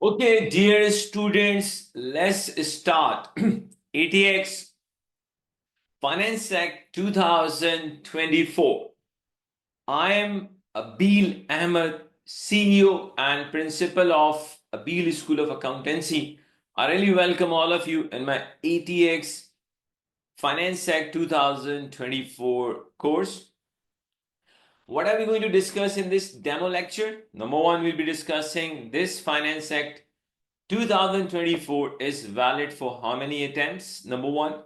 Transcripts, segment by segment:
Okay, dear students, let's start. ATX Finance Act 2024. I am Abil Ahmed, CEO and Principal of Abil School of Accountancy. I really welcome all of you in my ATX Finance Act 2024 course. What are we going to discuss in this demo lecture? Number one, we'll be discussing this Finance Act 2024 is valid for how many attempts? Number one.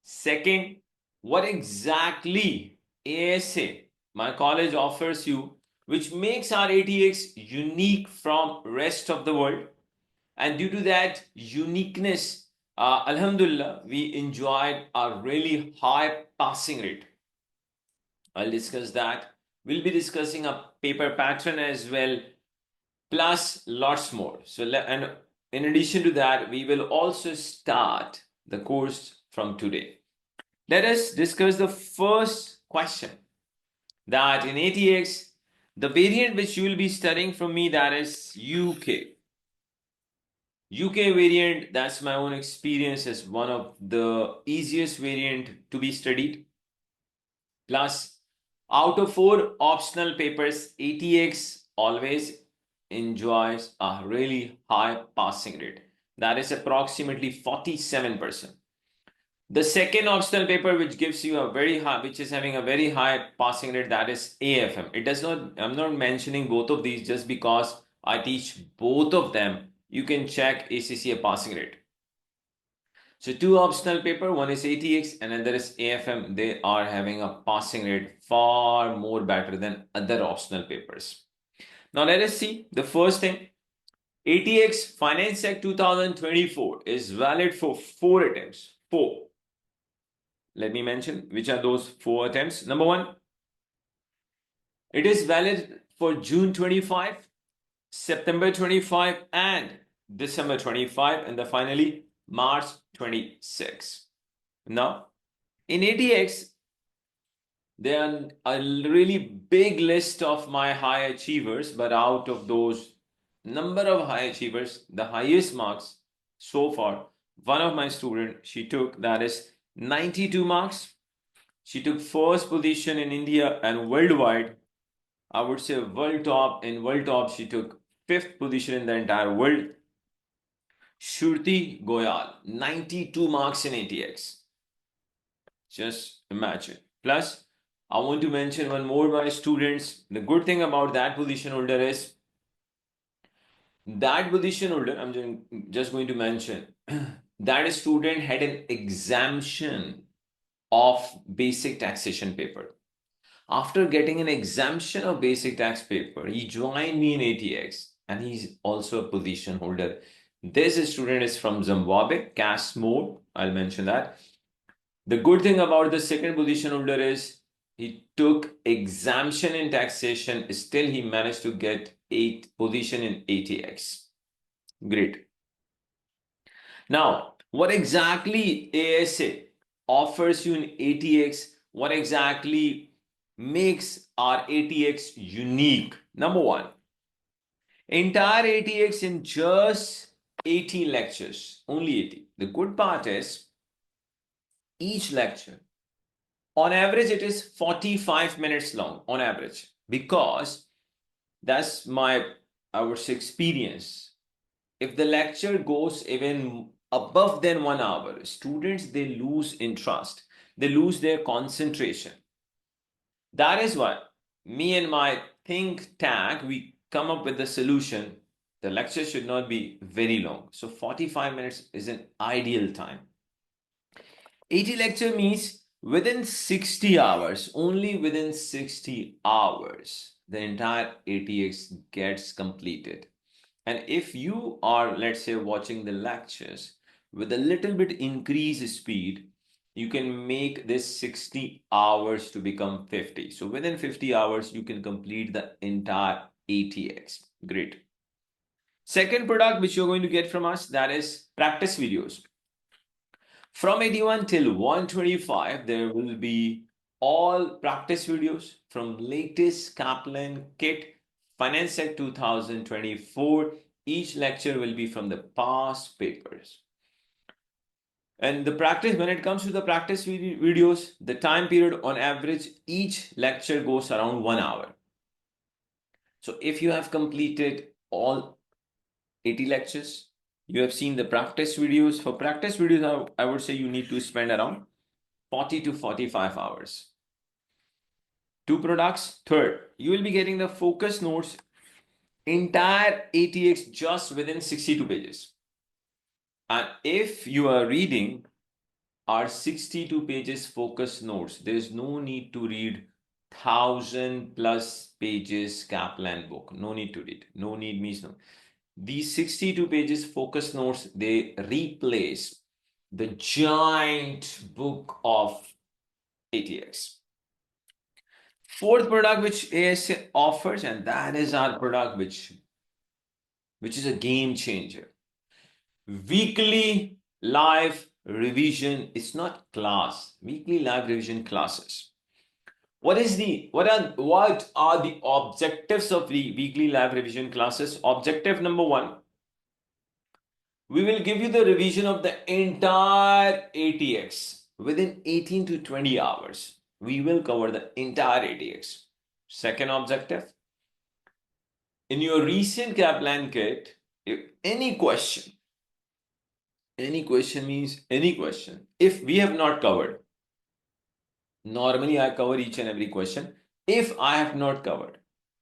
Second, what exactly ASA, my college, offers you, which makes our ATX unique from rest of the world. And due to that uniqueness, Alhamdulillah, we enjoyed a really high passing rate. I'll discuss that. We'll be discussing a paper pattern as well, plus lots more. And in addition to that, we will also start the course from today. Let us discuss the first question, that in ATX, the variant which you will be studying from me, that is UK. UK variant, that's my own experience, is one of the easiest variant to be studied. Plus, out of 4 optional papers, ATX always enjoys a really high passing rate. That is approximately 47%. The second optional paper which gives you a very high, which is having a very high passing rate, that is AFM. It does not, I'm not mentioning both of these just because I teach both of them. You can check ACCA passing rate. So 2 optional paper, one is ATX and another is AFM. They are having a passing rate far more better than other optional papers. Now let us see the first thing. ATX Finance Act 2024 is valid for 4 attempts. 4. Let me mention which are those 4 attempts. Number 1, it is valid for June 25, September 25, and December 25, and finally March 26. Now, in ATX, there are a really big list of my high achievers, but out of those number of high achievers, the highest marks so far, one of my students, she took, that is 92 marks. She took first position in India and worldwide. I would say world top. In world top, she took 5th position in the entire world. Shruti Goyal, 92 marks in ATX. Just imagine. Plus, I want to mention one more by students. The good thing about that position holder is that position holder, I'm just going to mention, that student had an exemption of basic taxation paper. After getting an exemption of basic tax paper, he joined me in ATX and he's also a position holder. This student is from Zimbabwe, Cashmore. I'll mention that. The good thing about the second position holder is he took exemption in taxation. Still, he managed to get 8th position in ATX. Great. Now, what exactly ASA offers you in ATX? What exactly makes our ATX unique? Number 1, entire ATX in just 80 lectures, only 80. The good part is each lecture, on average, it is 45 minutes long on average, because that's my, I would say, experience. If the lecture goes even above than 1 hour, students, they lose interest. They lose their concentration. That is why me and my think tank, we come up with the solution. The lecture should not be very long. So 45 minutes is an ideal time. 80 lecture means within 60 hours, only within 60 hours, the entire ATX gets completed. And if you are, let's say, watching the lectures with a little bit increased speed, you can make this 60 hours to become 50. So within 50 hours, you can complete the entire ATX. Great. Second product which you're going to get from us, that is practice videos. From 81 till 125, there will be all practice videos from latest Kaplan kit, Finance Act 2024, Each lecture will be from the past papers. And the practice, when it comes to the practice videos, the time period on average, each lecture goes around 1 hour. So if you have completed all 80 lectures, you have seen the practice videos. For practice videos, I would say you need to spend around 40 to 45 hours. Two products. Third, you will be getting the focus notes, entire ATX just within 62 pages. And if you are reading our 62 pages focus notes, there is no need to read 1,000+ pages Kaplan book. No need to read. No need means no. These 62 pages focus notes, they replace the giant book of ATX. Fourth product which ASA offers, and that is our product which is a game changer. Weekly live revision. It's not class. Weekly live revision classes. What are the objectives of the weekly live revision classes? Objective number 1, we will give you the revision of the entire ATX within 18 to 20 hours. We will cover the entire ATX. Second objective, in your recent Kaplan kit, if any question means any question, if we have not covered, normally I cover each and every question. If I have not covered,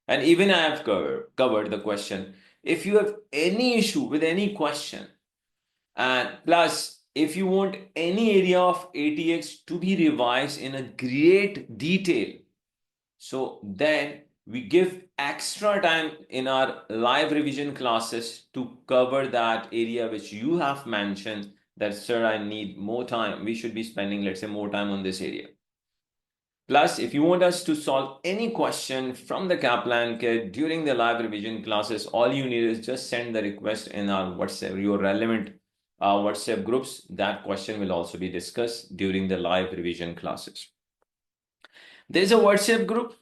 and even I have covered the question, if you have any issue with any question, and plus, if you want any area of ATX to be revised in a great detail, so then we give extra time in our live revision classes to cover that area which you have mentioned that, sir, I need more time. We should be spending, let's say, more time on this area. Plus, if you want us to solve any question from the Kaplan kit during the live revision classes, all you need is just send the request in our WhatsApp, your relevant WhatsApp groups. That question will also be discussed during the live revision classes. There's a WhatsApp group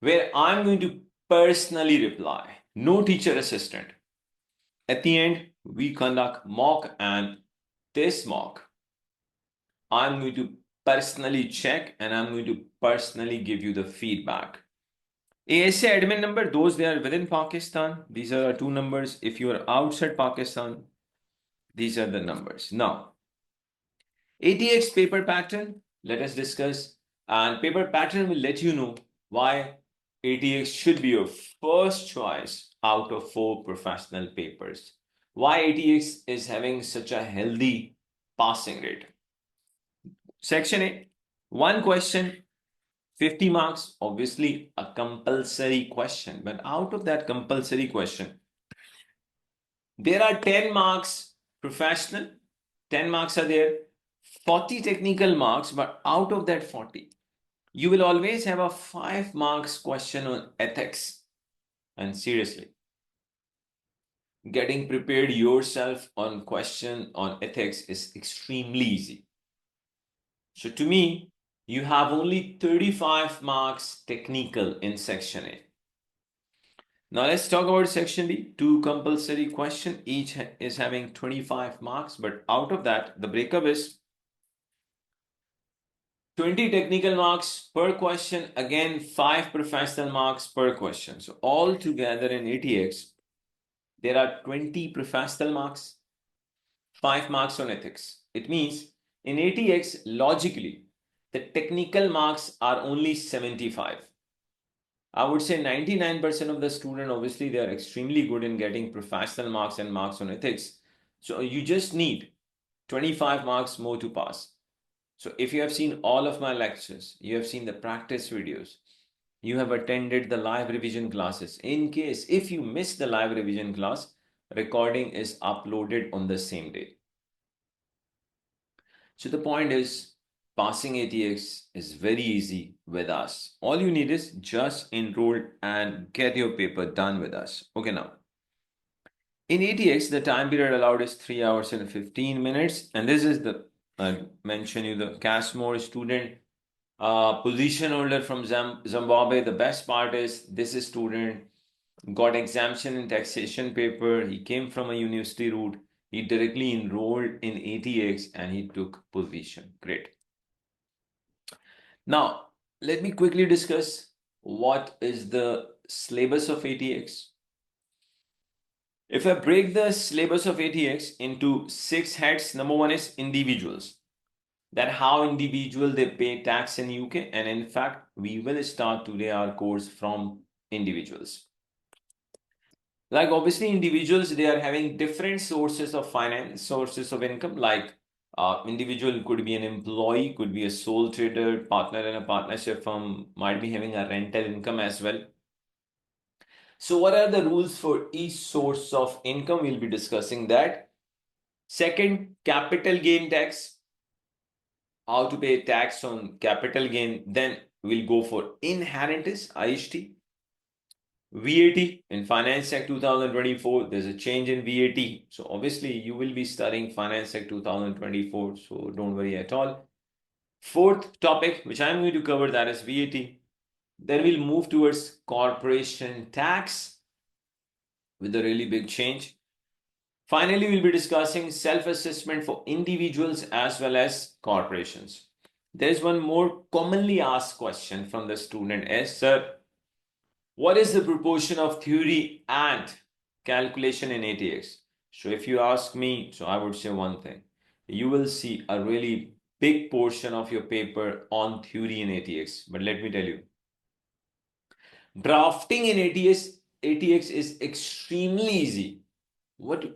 where I'm going to personally reply, no teacher assistant. At the end, we conduct mock, and this mock, I'm going to personally check and I'm going to personally give you the feedback. ASA admin number, those they are within Pakistan, these are 2 numbers. If you are outside Pakistan, these are the numbers. Now, ATX paper pattern, let us discuss. And paper pattern will let you know why ATX should be your first choice out of 4 professional papers. Why ATX is having such a healthy passing rate. Section A, 1 question, 50 marks, obviously a compulsory question. But out of that compulsory question, there are 10 marks professional, 10 marks are there, 40 technical marks, but out of that 40, you will always have a 5 marks question on ethics. And seriously, getting prepared yourself on question on ethics is extremely easy. So to me, you have only 35 marks technical in section A. Now let's talk about section B. 2 compulsory question, each is having 25 marks, but out of that, the breakup is 20 technical marks per question, again 5 professional marks per question. So all together in ATX, there are 20 professional marks, 5 marks on ethics. It means in ATX, logically, the technical marks are only 75. I would say 99% of the student, obviously, they are extremely good in getting professional marks and marks on ethics. So you just need 25 marks more to pass. So if you have seen all of my lectures, you have seen the practice videos, you have attended the live revision classes. In case, if you miss the live revision class, recording is uploaded on the same day. So the point is, passing ATX is very easy with us. All you need is just enroll and get your paper done with us. Okay, now. In ATX, the time period allowed is 3 hours and 15 minutes. And this is the, I mentioned you, the Cashmore student position holder from Zimbabwe. The best part is this student got exemption in taxation paper. He came from a university route. He directly enrolled in ATX and he took position. Great. Now, let me quickly discuss what is the syllabus of ATX. If I break the syllabus of ATX into 6 heads, number one is individuals. That how individual they pay tax in UK, and in fact, we will start today our course from individuals. Like obviously individuals, they are having different sources of finance, sources of income. Like individual could be an employee, could be a sole trader, partner in a partnership firm, might be having a rental income as well. So what are the rules for each source of income? We'll be discussing that. Second, capital gain tax, how to pay tax on capital gain. Then we'll go for inheritance, IHT. VAT in Finance Act 2024, there's a change in VAT. So obviously you will be studying Finance Act 2024, so don't worry at all. Fourth topic, which I'm going to cover, that is VAT. Then we'll move towards corporation tax with a really big change. Finally, we'll be discussing self-assessment for individuals as well as corporations. There's one more commonly asked question from the student is, sir, what is the proportion of theory and calculation in ATX? So if you ask me, so I would say one thing. You will see a really big portion of your paper on theory in ATX. But let me tell you, drafting in ATX is extremely easy.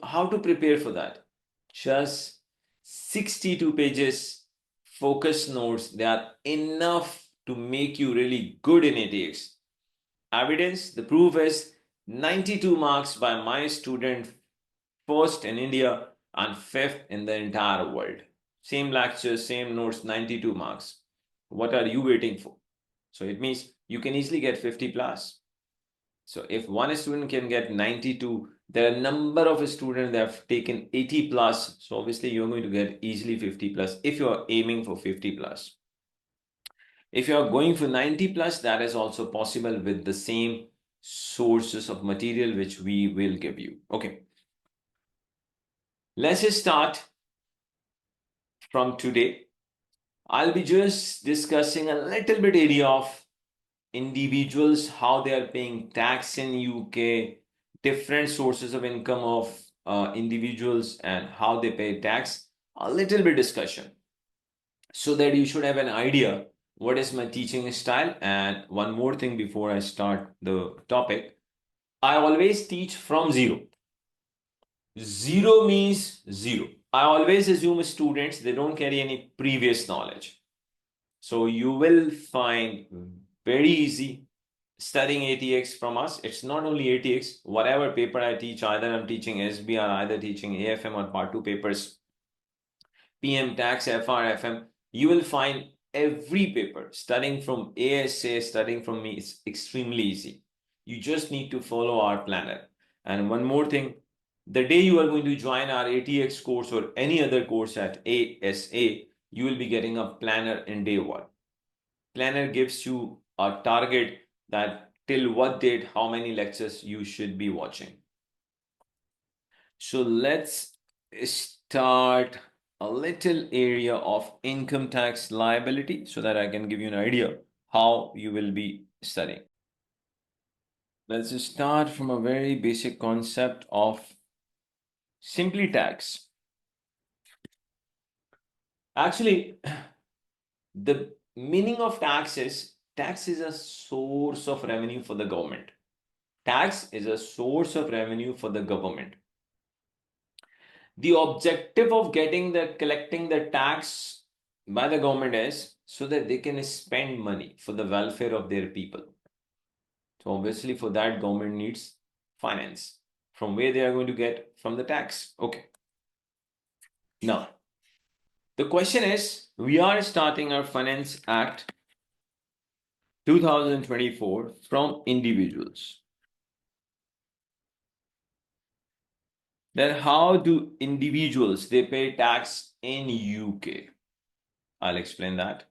How to prepare for that? Just 62 pages, focus notes. They are enough to make you really good in ATX. Evidence, the proof is 92 marks by my student, first in India and fifth in the entire world. Same lectures, same notes, 92 marks. What are you waiting for? So it means you can easily get 50 plus. So if one student can get 92, there are a number of students that have taken 80 plus. So obviously you're going to get easily 50 plus if you are aiming for 50 plus. If you are going for 90 plus, that is also possible with the same sources of material which we will give you. Okay. Let's just start from today. I'll be just discussing a little bit area of individuals, how they are paying tax in UK, different sources of income of individuals and how they pay tax, a little bit discussion so that you should have an idea what is my teaching style. And one more thing before I start the topic, I always teach from zero. Zero means zero. I always assume students, they don't carry any previous knowledge. So you will find very easy studying ATX from us. It's not only ATX, whatever paper I teach, either I'm teaching SBR, either teaching AFM or Part 2 papers, PM, Tax, FR, FM, you will find every paper studying from ASA, studying from me is extremely easy. You just need to follow our planner. And one more thing, the day you are going to join our ATX course or any other course at ASA, you will be getting a planner in day one. Planner gives you a target that till what date, how many lectures you should be watching. So let's start a little area of income tax liability so that I can give you an idea how you will be studying. Let's start from a very basic concept of simply tax. Actually, the meaning of tax is a source of revenue for the government. Tax is a source of revenue for the government. The objective of collecting the tax by the government is so that they can spend money for the welfare of their people. So obviously for that government needs finance. From where they are going to get? From the tax. Okay. Now, the question is, we are starting our Finance Act 2024 from individuals. Then how do individuals, they pay tax in UK? I'll explain that.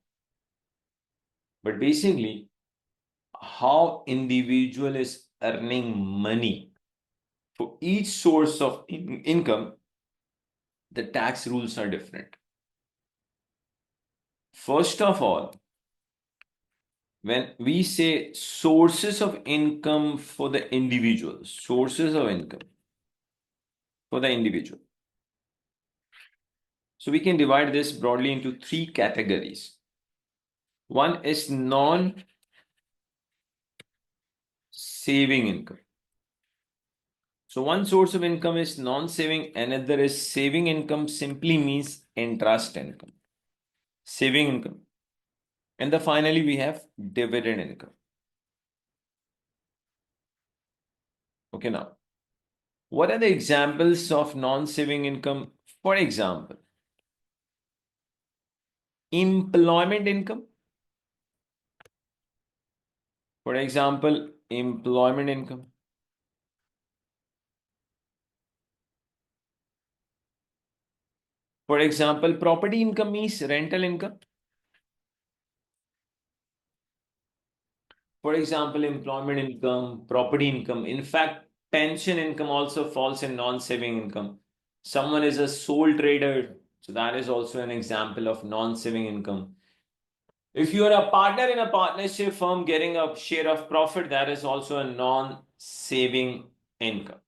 But basically, how individual is earning money. For each source of income, the tax rules are different. First of all, when we say sources of income for the individual, sources of income for the individual. So we can divide this broadly into three categories. One is non-saving income. So one source of income is non-saving, another is saving income, simply means interest income. Saving income. And then finally we have dividend income. Okay, now, what are the examples of non-saving income? For example, employment income. For example, employment income. For example, property income means rental income. For example, employment income, property income. In fact, pension income also falls in non-saving income. Someone is a sole trader, so that is also an example of non-saving income. If you are a partner in a partnership firm getting a share of profit, that is also a non-saving income.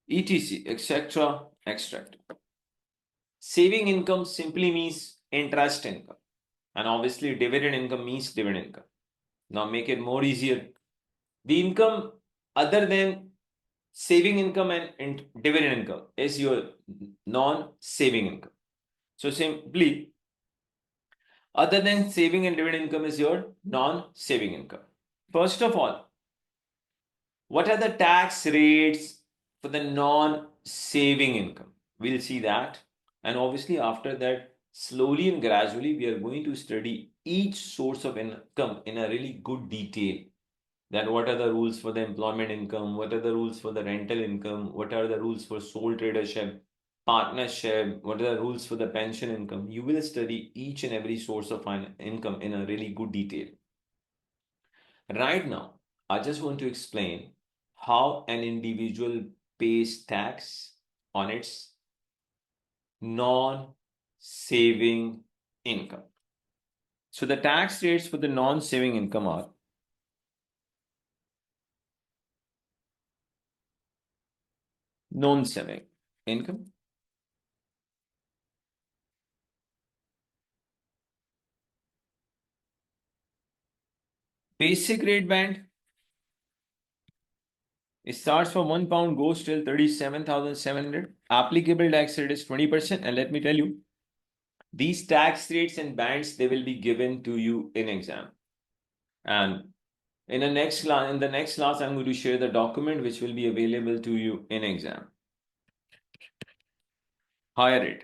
etc., etc., extract. Saving income simply means interest income. And obviously, dividend income means dividend income. Now, make it more easier. The income other than saving income and dividend income is your non-saving income. So, simply, other than saving and dividend income is your non-saving income. First of all, what are the tax rates for the non-saving income? We'll see that. And obviously, after that, slowly and gradually, we are going to study each source of income in a really good detail. That what are the rules for the employment income? What are the rules for the rental income? What are the rules for sole tradership, partnership? What are the rules for the pension income? You will study each and every source of income in a really good detail. Right now, I just want to explain how an individual pays tax on its non-saving income. So the tax rates for the non-saving income are non-saving income, basic rate band. It starts from £1, goes till 37,700. Applicable tax rate is 20%. And let me tell you, these tax rates and bands, they will be given to you in exam. And in the next class, I'm going to share the document which will be available to you in exam. Higher rate.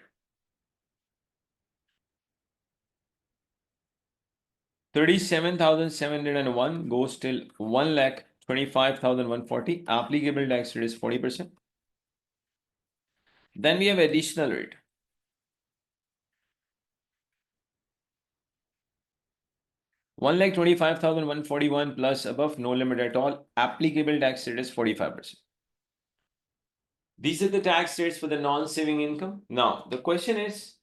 37,701 goes till 1,25,140. Applicable tax rate is 40%. Then we have additional rate. 1,25,141 plus above, no limit at all. Applicable tax rate is 45%. These are the tax rates for the non-saving income. Now, the question is,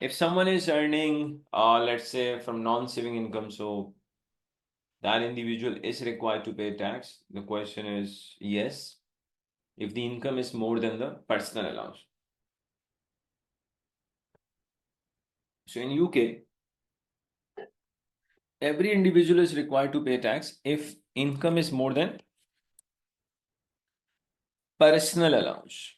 if someone is earning, let's say from non-saving income, so that individual is required to pay tax. The question is, yes, if the income is more than the personal allowance. So in UK, every individual is required to pay tax if income is more than personal allowance.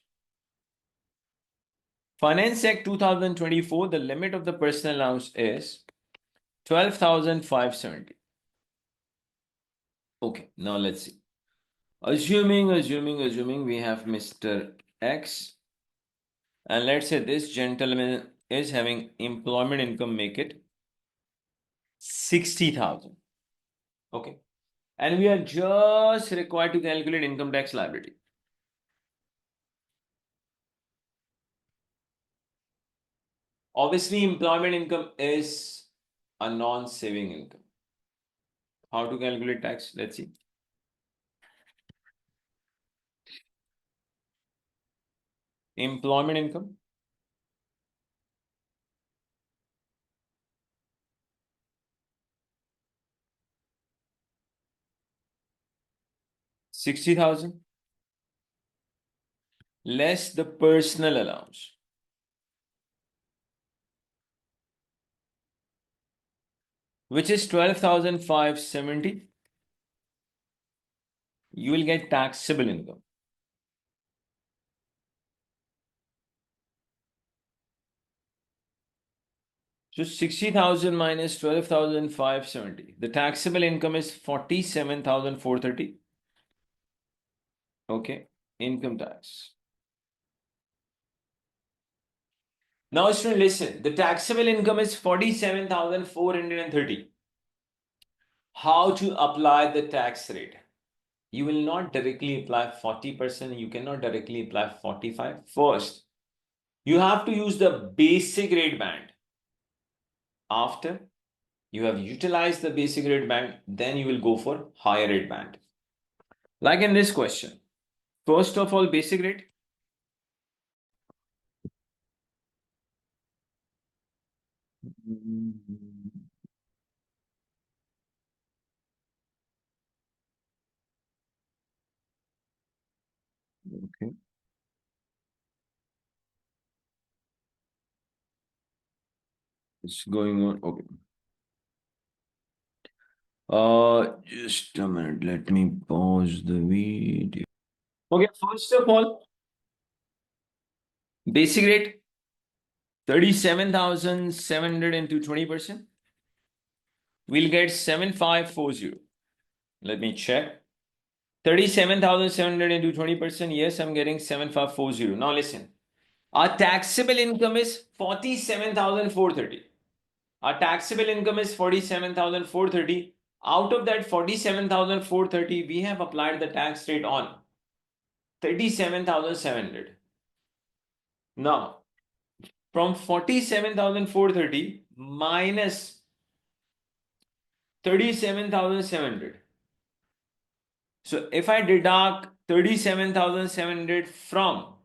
Finance Act 2024, the limit of the personal allowance is 12,570. Okay, now let's see. Assuming we have Mr. X, and let's say this gentleman is having employment income, make it 60,000. Okay, and we are just required to calculate income tax liability. Obviously, employment income is a non-saving income. How to calculate tax? Let's see. Employment income. $60,000 less the personal allowance, which is 12,570. You will get taxable income. So 60,000 minus 12,570. The taxable income is 47,430. Okay, income tax. Now, student, listen. The taxable income is 47,430. How to apply the tax rate? You will not directly apply 40%. You cannot directly apply 45%. First, you have to use the basic rate band. After you have utilized the basic rate band, then you will go for higher rate band. Like in this question, first of all, basic rate. Okay. It's going on. Okay. Just a minute. Let me pause the video. Okay, first of all, basic rate 37,700 into 20%. We'll get 7,540. Let me check. 37,700 into 20%. Yes, I'm getting 7,540. Now listen. Our taxable income is 47,430. Our taxable income is 47,430. Out of that 47,430, we have applied the tax rate on 37,700. Now, from 47,430 minus 37,700. So if I deduct 37,700 from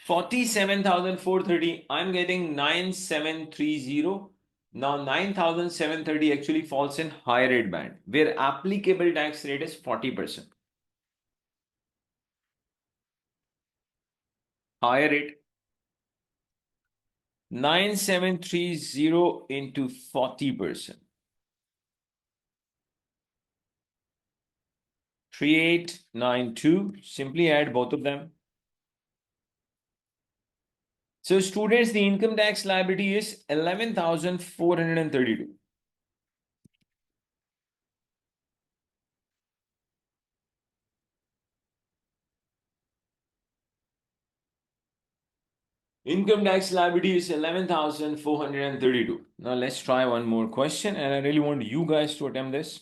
47,430, I'm getting 9,730. Now 9,730 actually falls in higher rate band, where applicable tax rate is 40%. Higher rate 9,730 into 40%. 3,892. Simply add both of them. So students, the income tax liability is 11,432. Income tax liability is 11,432. Now let's try one more question, and I really want you guys to attempt this.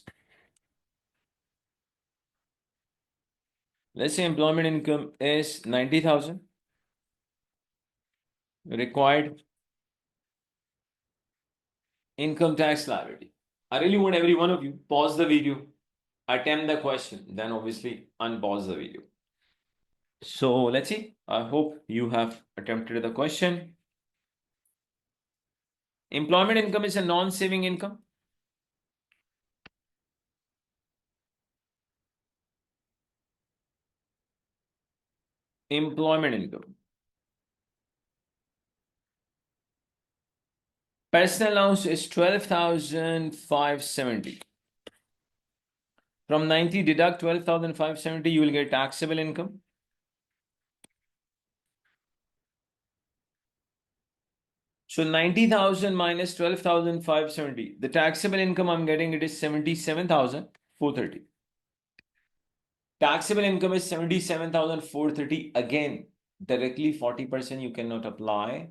Let's say employment income is 90,000. Required income tax liability. I really want every one of you pause the video, attempt the question, then obviously unpause the video. So let's see. I hope you have attempted the question. Employment income is a non-saving income. Employment income. Personal allowance is 12,570. From 90, deduct 12,570, you will get taxable income. So 90,000 minus 12,570. The taxable income I'm getting, it is 77,430. Taxable income is 77,430. Again, directly 40% you cannot apply.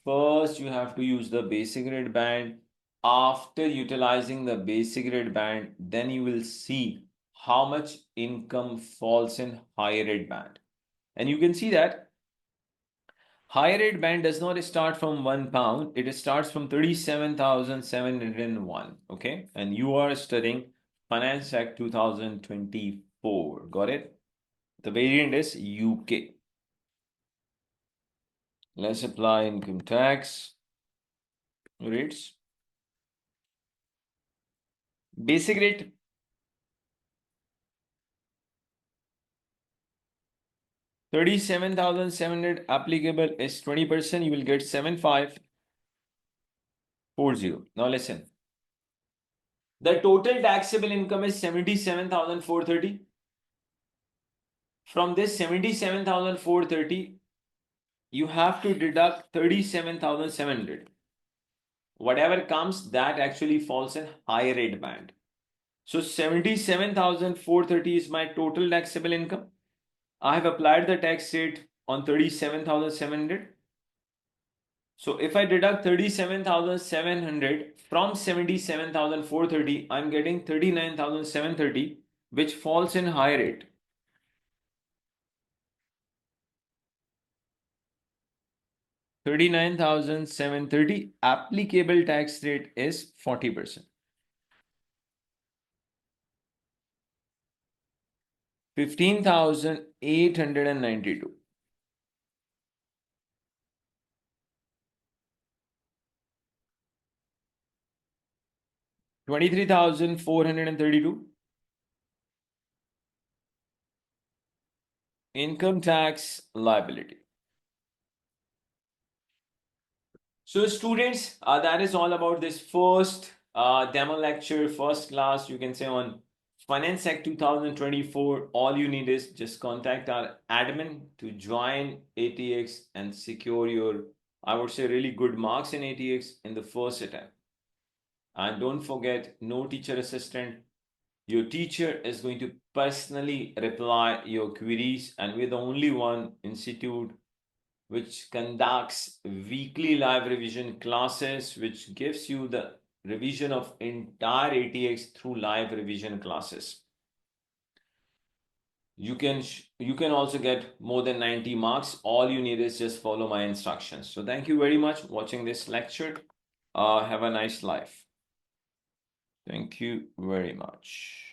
First, you have to use the basic rate band. After utilizing the basic rate band, then you will see how much income falls in higher rate band. And you can see that Higher rate band does not start from £1. It starts from 37,701. Okay. And you are studying Finance Act 2024. Got it? The variant is UK. Let's apply income tax rates. Basic rate 37,700, applicable is 20%. You will get 7540. Now listen. The total taxable income is 77,430. From this 77,430, you have to deduct 37,700. Whatever comes, that actually falls in higher rate band. So 77,430 is my total taxable income. I have applied the tax rate on 37,700. So if I deduct 37,700 from 77,430, I'm getting 39,730, which falls in higher rate. 39,730, applicable tax rate is 40%. 15,892. 23,432. Income tax liability. So students, that is all about this first demo lecture, first class, you can say, on Finance Act 2024. All you need is just contact our admin to join ATX and secure your, I would say, really good marks in ATX in the first attempt. And don't forget, no teacher assistant. Your teacher is going to personally reply your queries, and we're the only one institute which conducts weekly live revision classes, which gives you the revision of entire ATX through live revision classes. You can also get more than 90 marks. All you need is just follow my instructions. So thank you very much for watching this lecture. Have a nice life. Thank you very much.